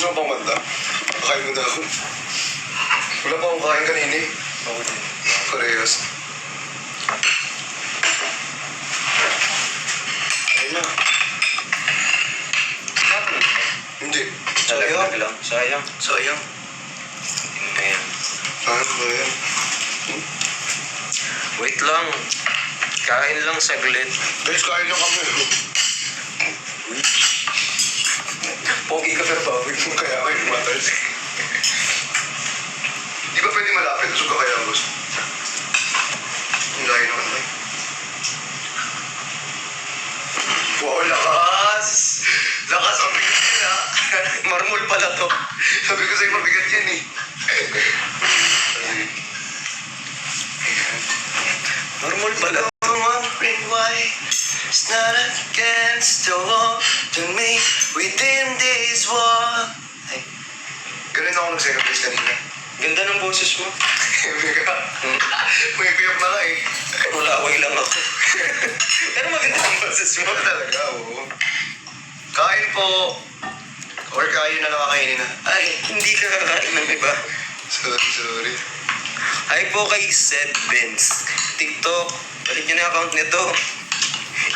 mo pang manda? Kakain mo na ako. Wala pa akong kain kanina eh. Ako din. Parehas. Ayun na. Hindi. Nalaglag lang. Sayang. Sayang. Hindi mo yan. Sayang ba yan? Wait lang. Kain lang saglit. Guys, kain lang kami. Uy. Pogi ka pero baboy mo. Kaya kayo tumatal. Di ba pwede malapit? Gusto ka kaya, boss? Ang gaya naman ba? Wow, lakas! Lakas ang bigat yan, ha? Marmol pala to. Sabi ko sa'yo, mabigat yan, eh. Marmol pala. Wondering why it's not against the wall to me within this wall. Ay, ganun ako nag-second place kanina. Ganda ng boses mo. May kuyak na ka eh. Mulaway lang ako. Pero maganda ang boses mo. Talaga, oo. Kain po. Or kain na nakakainin na. Ay, hindi ka kakain ng iba. Sorry. Hi po kay Seth Benz. TikTok. Balik niyo na yung account nito.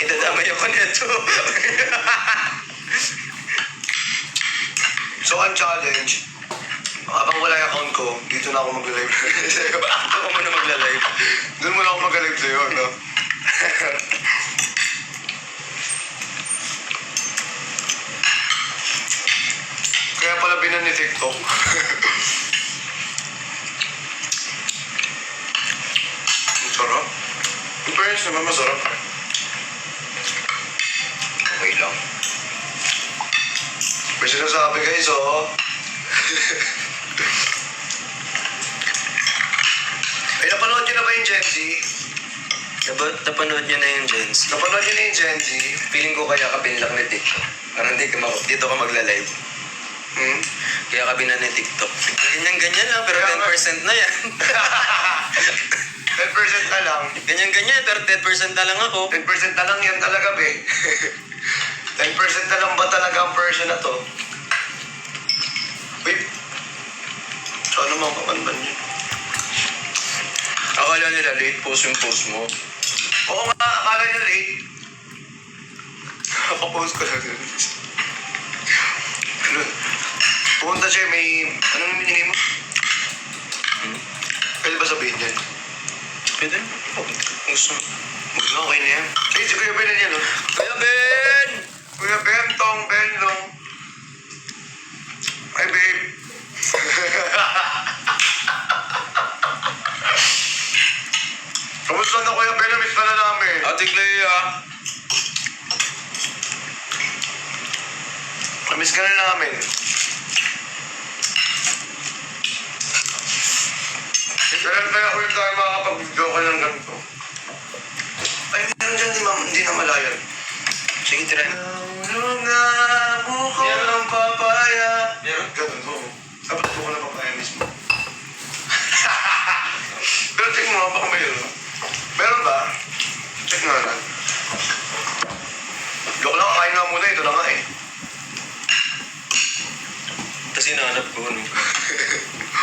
Itadamay ako nito. So, ang challenge, habang wala yung account ko, dito na ako mag-live sa'yo. Ako mo na magla-live. Doon mo na ako mag-live sa'yo, no? Kaya pala binan ni TikTok. Ang sarap. In fairness naman, masarap. Okay lang. May sinasabi guys, oh. Ay, napanood nyo na ba yung Gen Z? Napanood niyo na yung Jens. Napanood nyo na yung Gen Z? Feeling ko kaya ka pinlock ni TikTok. Parang dito ka magla-live. Hmm? Kaya ka binan ni TikTok. Ganyan-ganyan lang, pero Kaya 10% na yan. 10% na lang. Ganyan-ganyan, pero 10% na lang ako. 10% na lang yan talaga, be. 10% na lang ba talaga ang person na to? Wait. Sana mga kamanban yun. Akala nila late post yung post mo. Oo nga, akala nyo late. Nakapost ko lang yun. Ano? Pumunta siya, may... Anong minigay mo? Pwede ba sabihin yan? Pwede? Gusto mo. Okay na yan. Eh, si Kuya Ben na yan, oh. Kuya Ben! Kuya Ben, Tong Ben, Long. Hi, babe. Kamusta na, Kuya Ben? Namiss ka na namin. Ate Clea. Namiss ka na namin. Kailan kaya ulit tayo makakapag-video ka ng ganito? Ay, meron dyan, hindi na malayan. Sige, tira. Nga buko Meron. ng papaya. Meron? Ganun mo. Dapat buko ng papaya mismo. Pero check mo nga, baka mayroon. Meron ba? Check nga lang. Joke lang, kain nga muna. Ito na nga eh. Kasi nahanap ko, no?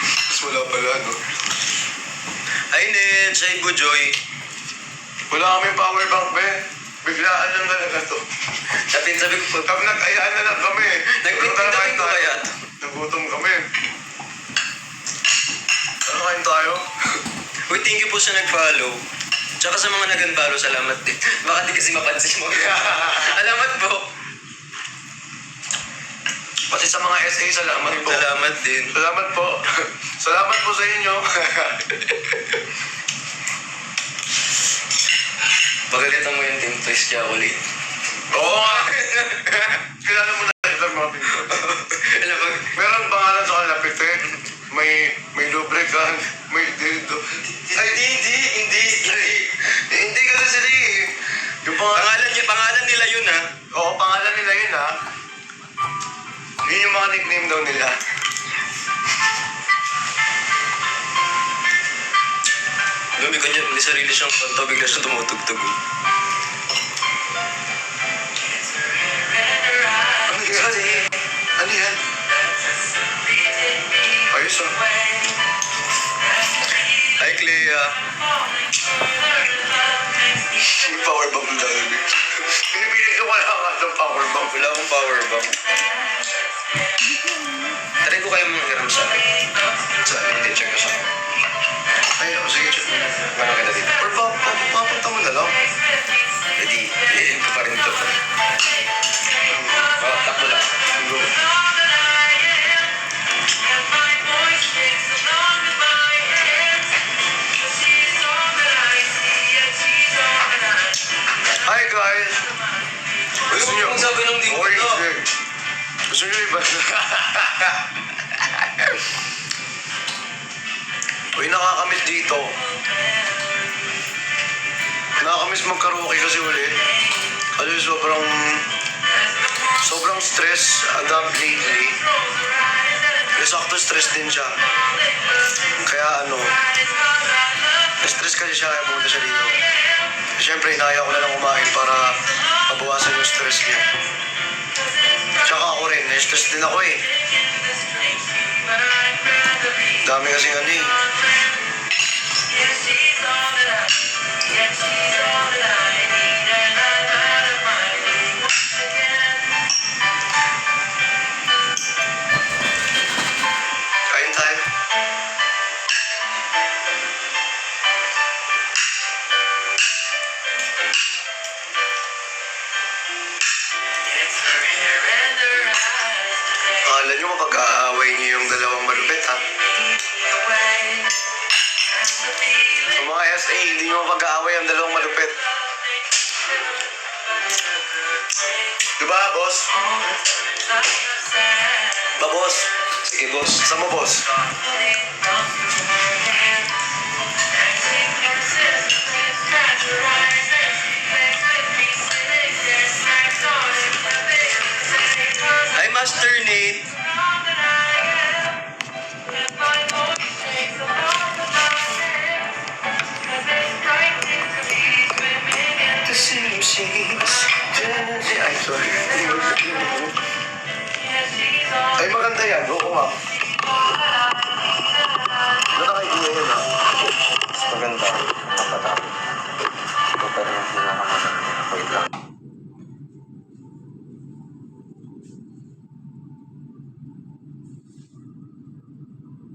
Mas wala pala, no? Hi, Ned. Hi, Bujoy. Wala kaming power bank, be. Biglaan lang talaga to. Sabi ko, Kami nag-ayaan na lang kami. nagpintin ko kaya to. Nagutom kami. Ano kain tayo? Uy, thank you po sa nag-follow. Tsaka sa mga nag-unfollow, salamat din. Baka di kasi mapansin mo. Salamat po. Pati sa mga SA, salamat po. Salamat din. Salamat po. Salamat po sa inyo. Pagalitan mo yung Team Toys Chocolate. Oo nga. Kilala mo na ito mga pinto. Alam mo, Meron pangalan sa kanila, pitin. May lubricant. May dildo. Ay, hindi. Hindi kasi sila eh. Yung pangalan nila yun, ha? Oo, pangalan nila yun ha. Yun yung mga nickname daw nila. Alam mo, may sarili siyang kanta, bigla siya tumutugtog. Ano yan? Ano yan? ayos ah. Hi, Clea. May power bomb na dami. Pinipilit ko wala ka ng power bomb. Wala akong power bomb. Try ko kayo mga hiram sa akin. Saan? Hindi, check ko sa akin. Ay, oh, sige, check. Paano kita dito? Or papunta mo na lang. Ready? Iin ko pa rin ito. Takbo lang. Hi guys! Gusto nyo? Kung sabi ng linggo Oy, to. sir. Gusto nyo iba? Uy, nakakamiss dito. Nakakamiss magkaraoke kasi ulit. Kasi sobrang stress lately. Kasi sakto stress din siya. Kaya stress kasi siya kaya pumunta siya dito. Siyempre, inaya ko na lang kumain para mabawasan yung stress niya. Tsaka ako rin, na-stress din ako eh. Dami kasing eh. Kain tayo. Akala nyo mapag-aaway niyo yung dalawang malupit ha? Sa mga SA, hindi nyo mapag-aaway ang dalawang malupit. Diba, boss? Ba, boss? Sige, boss. Saan mo, boss?